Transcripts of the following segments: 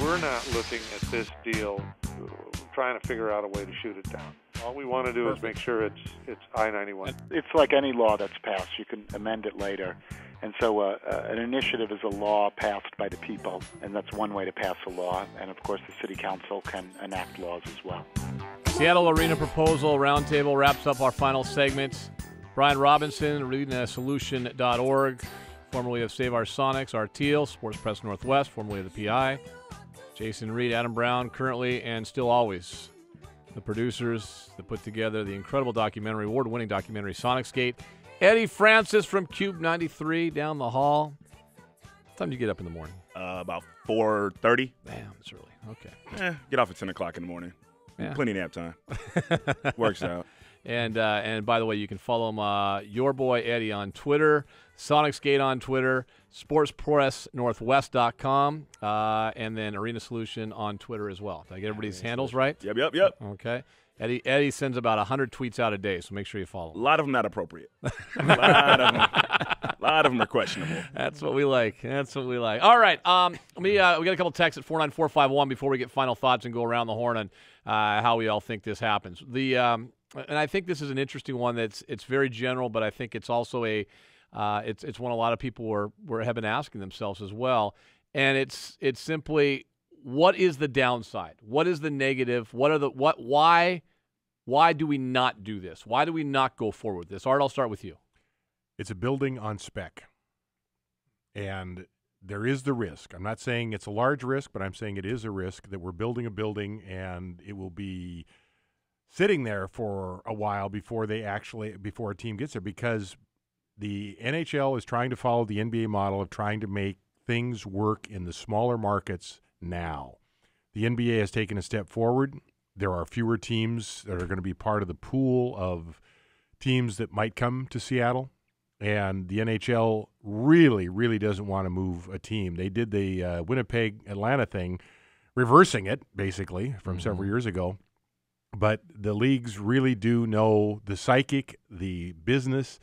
We're not looking at this deal trying to figure out a way to shoot it down. All we want to do is make sure it's I-91. It's like any law that's passed. You can amend it later. And so an initiative is a law passed by the people, and that's one way to pass a law. And, of course, the city council can enact laws as well. Seattle Arena Proposal Roundtable wraps up our final segment. Brian Robinson, arenasolution.org, formerly of Save Our Sonics, our Thiel, Sports Press Northwest, formerly of the PI. Jason Reid, Adam Brown, currently and still always the producers that put together the incredible documentary, award-winning documentary, Sonicsgate. Eddie Francis from KUBE 93 down the hall. What time do you get up in the morning? About 4:30. Damn, it's early. Okay. Get off at 10 o'clock in the morning. Yeah. Plenty of nap time. Works out. And by the way, you can follow him, your boy Eddie on Twitter, Sonicsgate on Twitter, sportspressnorthwest.com, and then Arena Solution on Twitter as well. Did I get everybody's handles right? Yep. Okay. Eddie sends about 100 tweets out a day, so make sure you follow him. A lot of them not appropriate. A lot of them are questionable. That's what we like. All right. We got a couple texts at 49451 before we get final thoughts and go around the horn on how we all think this happens. And I think this is an interesting one. It's very general, but I think it's also it's one a lot of people have been asking themselves as well. And it's simply, what is the downside? What is the negative? Why do we not do this? Why do we not go forward with this? Art, I'll start with you. It's a building on spec. And there is the risk. I'm not saying it's a large risk, but I'm saying it is a risk that we're building a building and it will be sitting there for a while before a team gets there, because the NHL is trying to follow the NBA model of trying to make things work in the smaller markets now. The NBA has taken a step forward. There are fewer teams that are going to be part of the pool of teams that might come to Seattle, and the NHL really, really doesn't want to move a team. They did the Winnipeg-Atlanta thing, reversing it, basically, from several years ago. But the leagues really do know the psychic, the business,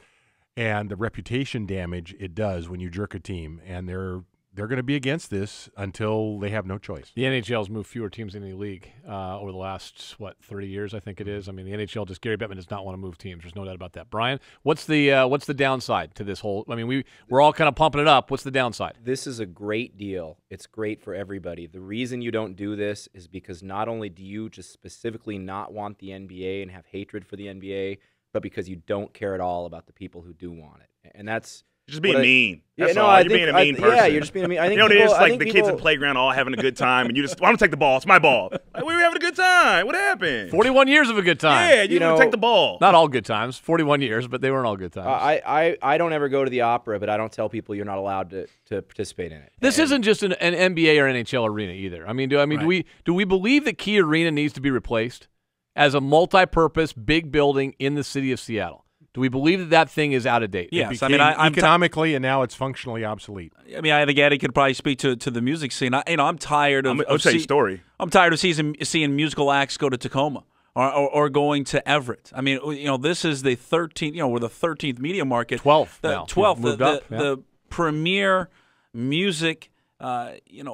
and the reputation damage it does when you jerk a team, and they're going to be against this until they have no choice. The NHL's moved fewer teams in the league over the last, 30 years, I think it is. I mean, the NHL, Gary Bettman does not want to move teams. There's no doubt about that. Brian, what's the downside to this whole – I mean, we're all kind of pumping it up. What's the downside? This is a great deal. It's great for everybody. The reason you don't do this is because not only do you just specifically not want the NBA and have hatred for the NBA, but because you don't care at all about the people who do want it. And that's – Just being mean. That's all. You're being a mean person. Yeah, you're just being a mean. I think what it is? Like the kids at the playground all having a good time, and you just, well, I'm going to take the ball. It's my ball. Like, we were having a good time. What happened? 41 years of a good time. Yeah, you don't take the ball. Not all good times. 41 years, but they weren't all good times. I don't ever go to the opera, but I don't tell people you're not allowed to participate in it. This isn't just an NBA or NHL arena either. I mean, do we believe that Key Arena needs to be replaced as a multi-purpose big building in the city of Seattle? Do we believe that thing is out of date? Yes, I mean, I'm economically, and now it's functionally obsolete. I mean, I think Eddie could probably speak to the music scene. I'm tired of. I'll tell you a story. I'm tired of seeing musical acts go to Tacoma or going to Everett. I mean, this is the 13th. We're the 13th media market. 12th. The now. 12th. Moved up. Yeah. The premier music.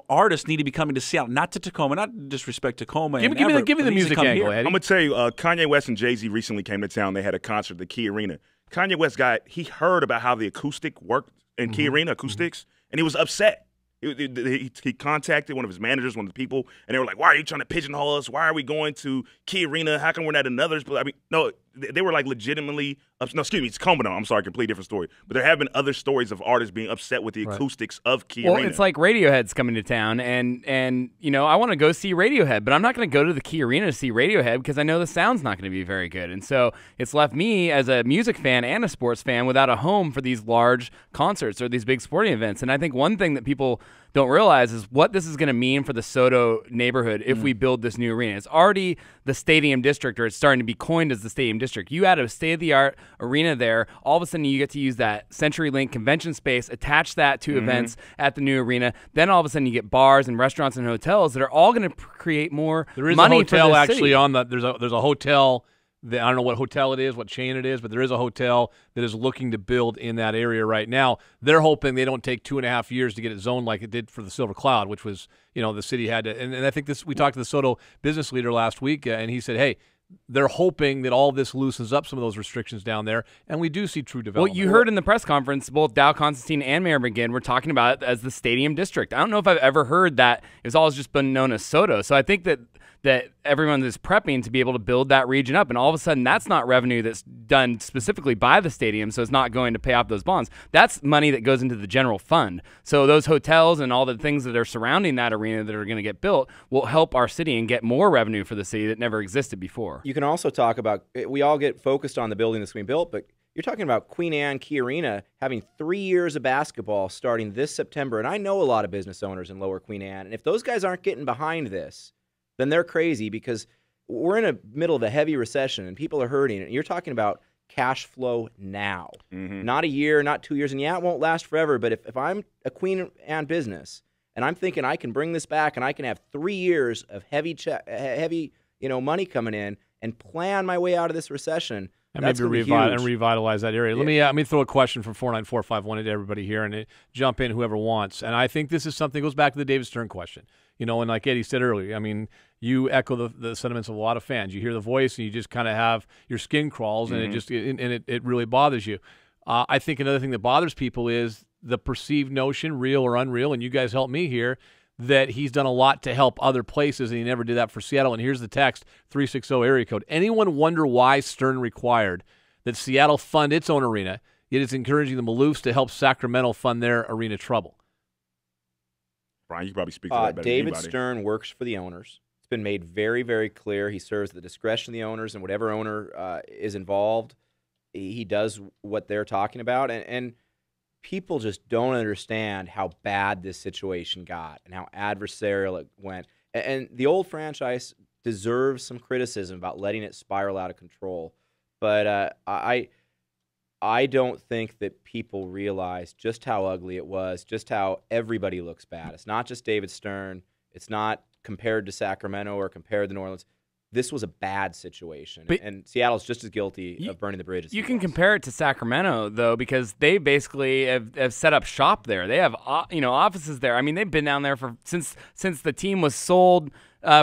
Artists need to be coming to Seattle, not to Tacoma. Not disrespect Tacoma. Give me the music angle, Eddie. I'm gonna tell you, Kanye West and Jay-Z recently came to town. They had a concert at the Key Arena. Kanye West he heard about how the acoustic worked in Key Arena, acoustics, and he was upset. He contacted one of his managers, one of the people, and they were like, "Why are you trying to pigeonhole us? Why are we going to Key Arena? How come we're not in others?" But I mean, no, they were like legitimately. No, excuse me, it's Tacoma. I'm sorry, completely different story. But there have been other stories of artists being upset with the acoustics of Key Arena. Well, it's like Radiohead's coming to town, and I want to go see Radiohead, but I'm not going to go to the Key Arena to see Radiohead because I know the sound's not going to be very good. And so it's left me as a music fan and a sports fan without a home for these large concerts or these big sporting events. And I think one thing that people don't realize is what this is going to mean for the Soto neighborhood if we build this new arena. It's already the Stadium District, or it's starting to be coined as the Stadium District. You add a state-of-the-art arena there, all of a sudden you get to use that CenturyLink convention space, attach that to events at the new arena. Then all of a sudden you get bars and restaurants and hotels that are all going to create more money for the city. There's a hotel I don't know what hotel it is, what chain it is, but there is a hotel that is looking to build in that area right now. They're hoping they don't take 2.5 years to get it zoned like it did for the Silver Cloud, which was, the city had to. And I think we talked to the Soto business leader last week, and he said, hey, they're hoping that all this loosens up some of those restrictions down there, and we do see true development. Well, you heard in the press conference, both Dow Constantine and Mayor McGinn were talking about it as the Stadium District. I don't know if I've ever heard that it's always just been known as Soto. So I think that everyone is prepping to be able to build that region up, and all of a sudden that's not revenue that's done specifically by the stadium, so it's not going to pay off those bonds. That's money that goes into the general fund. So those hotels and all the things that are surrounding that arena that are going to get built will help our city and get more revenue for the city that never existed before. You can also talk about, we all get focused on the building that's being built, but you're talking about Queen Anne Key Arena having 3 years of basketball starting this September, and I know a lot of business owners in Lower Queen Anne, and if those guys aren't getting behind this, then they're crazy, because we're in the middle of a heavy recession and people are hurting. And you're talking about cash flow now, not a year, not 2 years. And yeah, it won't last forever. But if I'm a Queen Anne business and I'm thinking I can bring this back and I can have 3 years of heavy money coming in and plan my way out of this recession, and maybe revitalize that area. Yeah. Let me throw a question from 49451 to everybody here, and jump in whoever wants. And I think this is something that goes back to the David Stern question. And like Eddie said earlier, I mean, you echo the sentiments of a lot of fans. You hear the voice, and you just kind of have your skin crawls, and it really bothers you. I think another thing that bothers people is the perceived notion, real or unreal, and you guys help me here, that he's done a lot to help other places, and he never did that for Seattle. And here's the text, 360 area code. Anyone wonder why Stern required that Seattle fund its own arena, yet it's encouraging the Maloofs to help Sacramento fund their arena trouble? Brian, you can probably speak to that better David than anybody. Stern works for the owners. It's been made very, very clear. He serves at the discretion of the owners, and whatever owner is involved, he does what they're talking about. And people just don't understand how bad this situation got and how adversarial it went. And the old franchise deserves some criticism about letting it spiral out of control. But I don't think that people realize just how ugly it was, just how everybody looks bad. It's not just David Stern. It's not compared to Sacramento or compared to New Orleans. This was a bad situation, and Seattle's just as guilty of burning the bridge as you can compare it to Sacramento, though, because they basically have set up shop there. They have offices there. I mean, they've been down there since the team was sold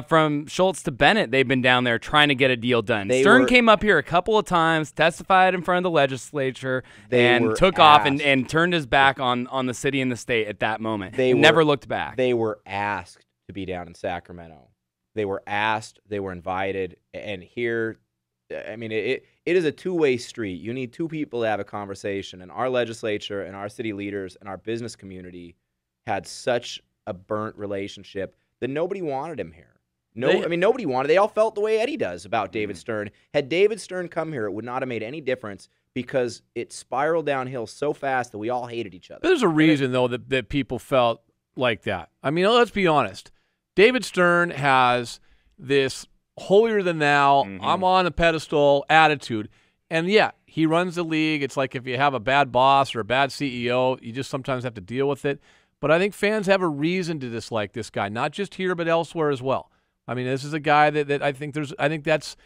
from Schultz to Bennett. They've been down there trying to get a deal done. Stern came up here a couple of times, testified in front of the legislature, and took off and turned his back on the city and the state at that moment. They never looked back. They were asked to be down in Sacramento. They were asked, they were invited, and here, I mean, it is a two-way street. You need two people to have a conversation, and our legislature and our city leaders and our business community had such a burnt relationship that nobody wanted him here. Nobody wanted. They all felt the way Eddie does about David Stern. Had David Stern come here, it would not have made any difference because it spiraled downhill so fast that we all hated each other. But there's a reason, though, that people felt like that. I mean, let's be honest. David Stern has this holier-than-thou, I'm on a pedestal attitude. And, yeah, he runs the league. It's like if you have a bad boss or a bad CEO, you just sometimes have to deal with it. But I think fans have a reason to dislike this guy, not just here but elsewhere as well. I mean, this is a guy that I think that's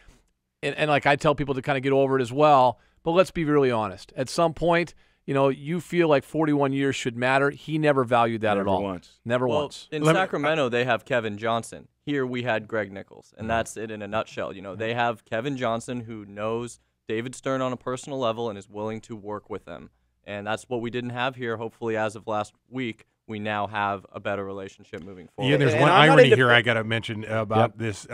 and like I tell people to kind of get over it as well. But let's be really honest. At some point, you feel like 41 years should matter. He never valued that at all. Never once. In Sacramento, they have Kevin Johnson. Here we had Greg Nichols, and that's it in a nutshell. They have Kevin Johnson who knows David Stern on a personal level and is willing to work with him. And that's what we didn't have here. Hopefully, as of last week, we now have a better relationship moving forward. Yeah, there's one irony here I got to mention about this.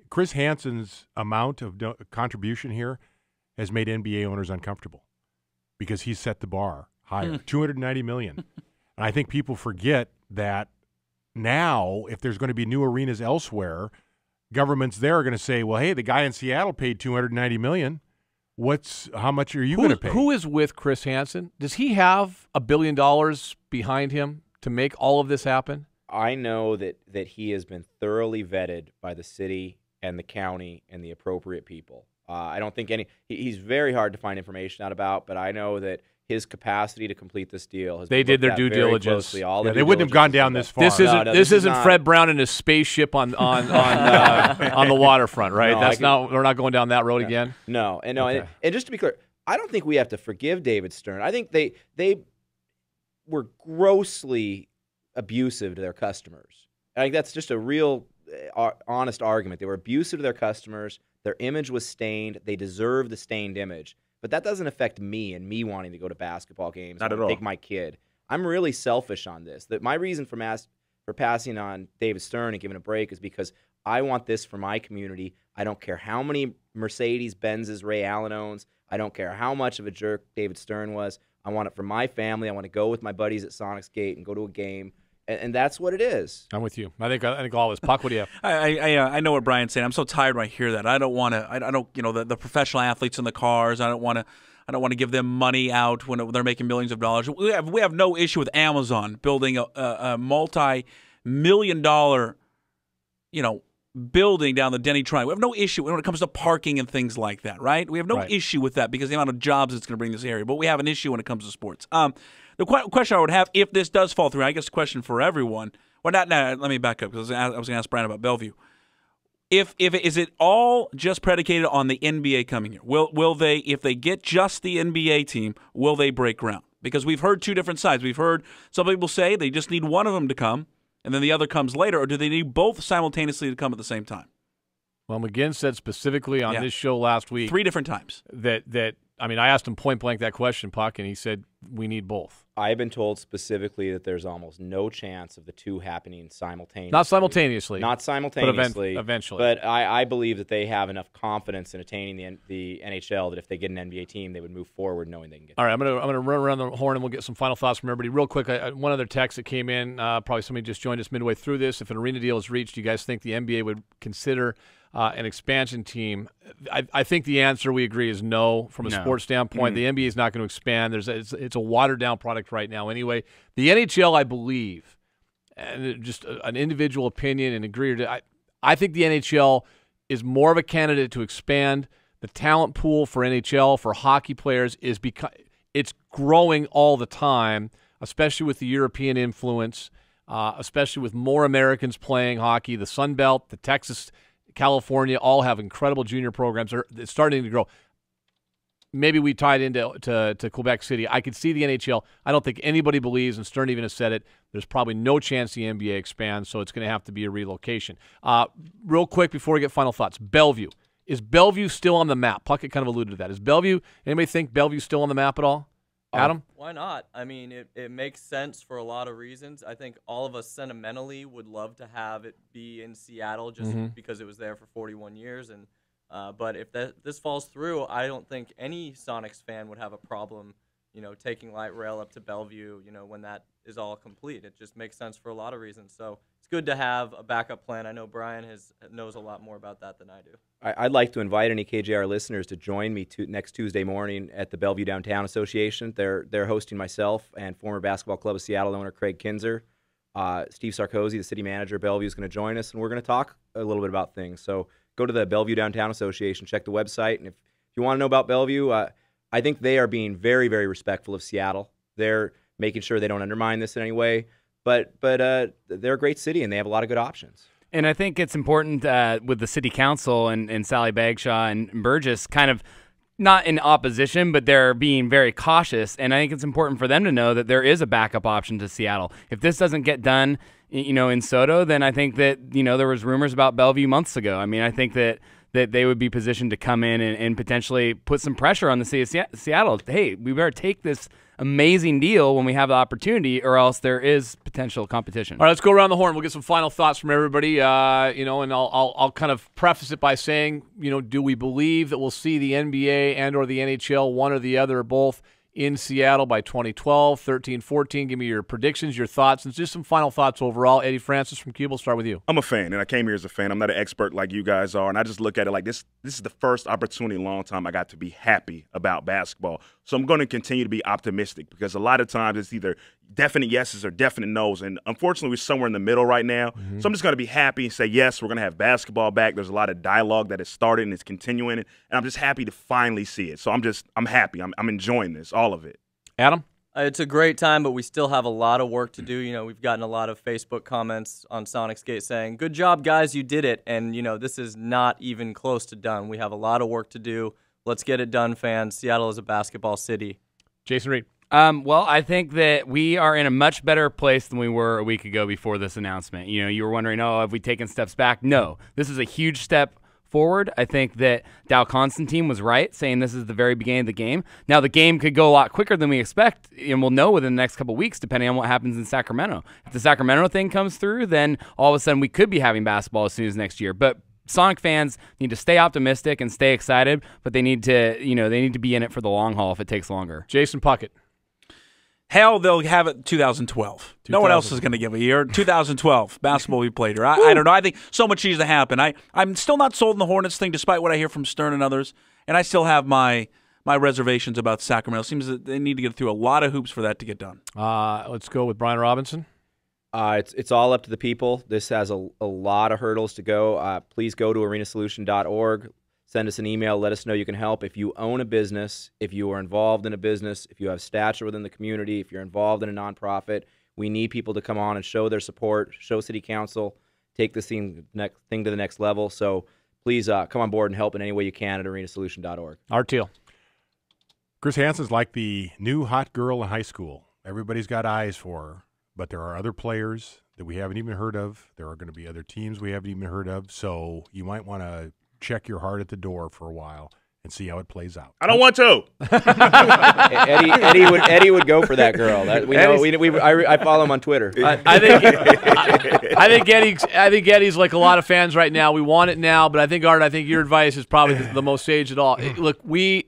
Chris Hansen's amount of contribution here has made NBA owners uncomfortable because he's set the bar higher, $290 million. And I think people forget that now, if there's going to be new arenas elsewhere, governments there are going to say, well, hey, the guy in Seattle paid $290 million. How much are you going to pay? Who is with Chris Hansen? Does he have $1 billion behind him to make all of this happen? I know that he has been thoroughly vetted by the city and the county and the appropriate people. I don't think he's very hard to find information out about, but I know that his capacity to complete this deal has They been did their looked due at very diligence. closely. All the Yeah, due they wouldn't have gone diligence down is this done. far. This isn't not- Fred Brown in his spaceship on the waterfront, right? No, That's not. We're not going down that road again. No, and Okay. and just to be clear, I don't think we have to forgive David Stern. I think they were grossly abusive to their customers. I think that's just a real honest argument. They were abusive to their customers. Their image was stained. They deserve the stained image. But that doesn't affect me and me wanting to go to basketball games. Not at and all. take my kid. I'm really selfish on this. That my reason for passing on David Stern and giving a break is because I want this for my community. I don't care how many Mercedes-Benzes Ray Allen owns. I don't care how much of a jerk David Stern was. I want it for my family. I want to go with my buddies at Sonicsgate and go to a game. And that's what it is. I'm with you. I think all is. Puck, what do you have? I know what Brian's saying. I'm so tired when I hear that. I don't want to. I don't. The professional athletes in the cars. I don't want to give them money out when they're making millions of dollars. We have no issue with Amazon building a multi-million-dollar, building down the Denny Triangle. We have no issue when it comes to parking and things like that, right? We have no issue with that because of the amount of jobs it's going to bring this area. But we have an issue when it comes to sports. The question I would have, if this does fall through, I guess the question for everyone. Well, not. Let me back up because I was going to ask Brian about Bellevue. Is it all just predicated on the NBA coming here? Will they, if they get just the NBA team, will they break ground? Because we've heard two different sides. We've heard some people say they just need one of them to come, and then the other comes later, or do they need both simultaneously to come at the same time? Well, McGinn said specifically on this show last week 3 different times that I asked him point blank that question, Puck, and he said we need both. I've been told specifically that there's almost no chance of the two happening simultaneously. Not simultaneously. Not simultaneously. But eventually. But I believe that they have enough confidence in attaining the NHL that if they get an NBA team, they would move forward knowing they can get. All right, I'm gonna run around the horn and we'll get some final thoughts from everybody. Real quick, one other text that came in. Probably somebody just joined us midway through this. If an arena deal is reached, do you guys think the NBA would consider an expansion team? I think the answer, we agree, is no from a sports standpoint. The NBA is not going to expand. It's a watered-down product right now anyway. The NHL, I believe, and just an individual opinion and agree, I think the NHL is more of a candidate to expand. The talent pool for NHL, for hockey players, it's growing all the time, especially with the European influence, especially with more Americans playing hockey. The Sun Belt, the Texas, California, all have incredible junior programs. It's starting to grow. Maybe we tied into to Quebec City. I could see the NHL. I don't think anybody believes, and Stern even has said it, there's probably no chance the NBA expands, so it's going to have to be a relocation. Real quick before we get final thoughts, Bellevue. Is Bellevue still on the map? Puckett kind of alluded to that. Is Bellevue, anybody think Bellevue's still on the map at all? Adam? Why not? I mean, it makes sense for a lot of reasons. I think all of us sentimentally would love to have it be in Seattle just because it was there for 41 years. And but if this falls through, I don't think any Sonics fan would have a problem, taking light rail up to Bellevue, when that is all complete. It just makes sense for a lot of reasons. So it's good to have a backup plan. I know Brian knows a lot more about that than I do. I'd like to invite any KJR listeners to join me next Tuesday morning at the Bellevue Downtown Association. They're hosting myself and former Basketball Club of Seattle owner Craig Kinzer. Steve Sarkozy, the city manager of Bellevue, is going to join us, and we're going to talk a little bit about things. So go to the Bellevue Downtown Association, check the website, and if you want to know about Bellevue, I think they are being very, very respectful of Seattle. They're making sure they don't undermine this in any way, but they're a great city, and they have a lot of good options. And I think it's important with the city council and Sally Bagshaw and Burgess kind of not in opposition, but they're being very cautious. And I think it's important for them to know that there is a backup option to Seattle. If this doesn't get done, in Soto, then I think that, there was rumors about Bellevue months ago. I mean, I think that they would be positioned to come in and potentially put some pressure on the city of Seattle. Hey, we better take this amazing deal when we have the opportunity, or else there is potential competition. All right, let's go around the horn. We'll get some final thoughts from everybody. And I'll kind of preface it by saying, do we believe that we'll see the NBA and or the NHL, one or the other or both, in Seattle by 2012, 13, 14? Give me your predictions, your thoughts, and just some final thoughts overall. Eddie Francis from KUBE, we'll start with you. I'm a fan, and I came here as a fan. I'm not an expert like you guys are, and I just look at it like this is the first opportunity in a long time I got to be happy about basketball. So I'm going to continue to be optimistic because a lot of times it's either definite yeses or definite nos, and unfortunately we're somewhere in the middle right now. So I'm just going to be happy and say, yes, we're going to have basketball back. There's a lot of dialogue that has started and it's continuing, and I'm just happy to finally see it. So I'm happy. I'm enjoying this, all of it. Adam? It's a great time, but we still have a lot of work to do. You know, we've gotten a lot of Facebook comments on Sonicsgate saying, "Good job, guys, you did it." And, you know, this is not even close to done. We have a lot of work to do. Let's get it done, fans. Seattle is a basketball city. Jason Reid. Well, I think that we are in a much better place than we were a week ago before this announcement. You know, you were wondering, have we taken steps back? No. This is a huge step forward. I think that Dow Constantine was right, saying this is the very beginning of the game. Now, the game could go a lot quicker than we expect, and we'll know within the next couple of weeks, depending on what happens in Sacramento. If the Sacramento thing comes through, then all of a sudden we could be having basketball as soon as next year. But Sonic fans need to stay optimistic and stay excited, but they need to, they need to be in it for the long haul if it takes longer. Jason Puckett. Hell, they'll have it 2012. No one else is going to give a year. 2012, basketball we played here. I don't know. I think so much needs to happen. I'm still not sold on the Hornets thing, despite what I hear from Stern and others, and I still have my reservations about Sacramento. It seems that they need to get through a lot of hoops for that to get done. Let's go with Brian Robinson. It's all up to the people. This has a lot of hurdles to go. Please go to arenasolution.org. Send us an email. Let us know you can help. If you own a business, if you are involved in a business, if you have stature within the community, if you're involved in a nonprofit, we need people to come on and show their support, show City Council, take this thing to the next level. So please come on board and help in any way you can at arenasolution.org. Art Thiel. Chris Hansen's like the new hot girl in high school. Everybody's got eyes for her, but there are other players that we haven't even heard of. There are going to be other teams we haven't even heard of. So you might want to check your heart at the door for a while and see how it plays out. I don't want to. Eddie would go for that girl. I follow him on Twitter. I think Eddie's like a lot of fans right now. We want it now, but I think Art, your advice is probably the most sage at all. Look, we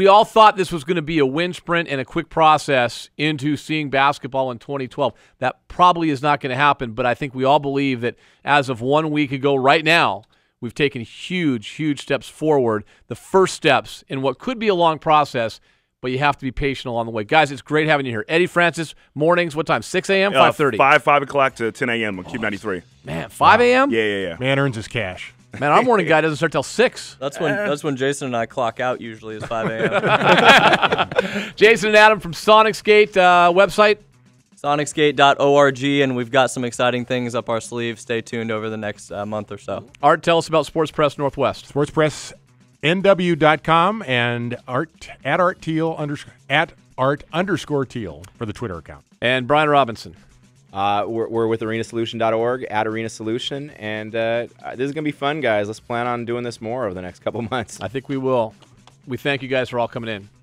all thought this was going to be a wind sprint and a quick process into seeing basketball in 2012. That probably is not going to happen, but I think we all believe that as of 1 week ago right now, we've taken huge steps forward, the first steps in what could be a long process, but you have to be patient along the way. Guys, it's great having you here. Eddie Francis, mornings, what time, 6 a.m., 5:30? 5 o'clock to 10 a.m. on KUBE 93. Man, 5 a.m.? Yeah. Man earns his cash. Man, our morning guy doesn't start till 6. That's when Jason and I clock out usually is 5 a.m. Jason and Adam from Sonicsgate website? Sonicsgate.org, and we've got some exciting things up our sleeve. Stay tuned over the next month or so. Art, tell us about Sports Press Northwest. SportsPressNW.com and at Art _Thiel for the Twitter account. And Brian Robinson. We're with arenasolution.org, at arenasolution, and this is going to be fun, guys. Let's plan on doing this more over the next couple months. I think we will. We thank you guys for all coming in.